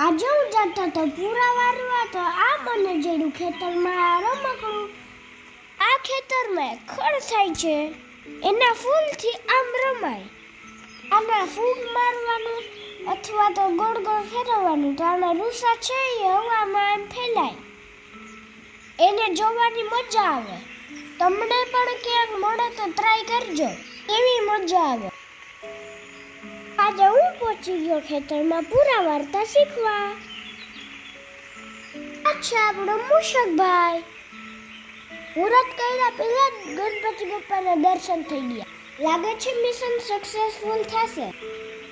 આજે હું જતો તો પૂરા વારવા તો આ મને જેડું ખેતરમાં રમકડું આ ખેતરમાં ખડ થાય છે એના ફૂલથી આમ રમાય આના ફૂગ મારવાનું અથવા તો ગોળ ગોળ ફેરવવાનું તો આના રૂસા છે એ હવામાં એમ ફેલાય એને જોવાની મજા આવે તમને પણ ક્યાંક મળે તો ટ્રાય કરજો એવી મજા આવે આજે હું પહોંચી ગયો ખેતરમાં પૂરા વાર્તા શીખવા અચ્છા આપણો મૂષકભાઈ મુહૂર્ત કર્યા પહેલા જ ગણપતિ બાપ્પાના દર્શન થઈ ગયા લાગે છે મિશન સક્સેસફુલ થશે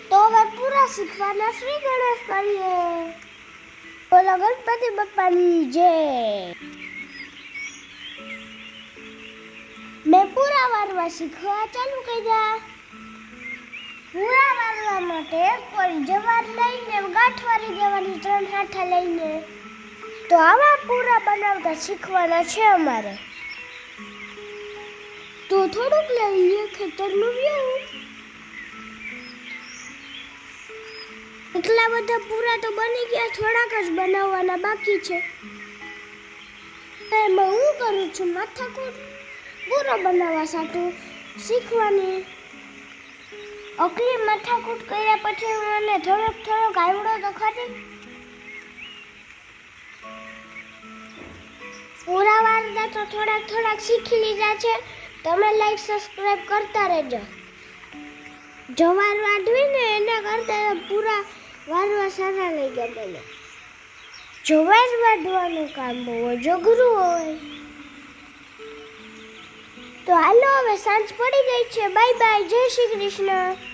તો હવે પૂરા શીખવાના શ્રી ગણેશ કરીએ બોલો ગણપતિ બાપ્પાની જય મેં પૂરા વારવા શીખવા ચાલુ કર્યા પૂરા વારવા માટે કોઈ જવાર લઈને ગાંઠ વારી દેવાની 3 હાથા લઈને તો આવા પૂરા બનાવતા શીખવાના છે અમારે તો થોડુંક લઈએ ખેતરનું વ્યૂ એટલા બધા પૂરા તો બની ગયા થોડાક જ બનાવવાના બાકી છે એમાં હું કરું છું માથાકૂટ પૂરો બનાવવા સાથે શીખવાની અકલી માથાકૂટ કર્યા પછી મને થોડોક આવડો તો ખરી પૂરા વાર્તા તો થોડાક શીખી લીધા છે તમે લાઈક સબસ્ક્રાઇબ કરતા રહેજો જવાર વાઢવી ને એના કરતા પૂરા વારવા સારા લઈ ગયા બોલો જવાર વાઢવાનું કામ બહુ અઘરું હોય તો હાલો હવે સાંજ પડી ગઈ છે બાય બાય જય શ્રી કૃષ્ણ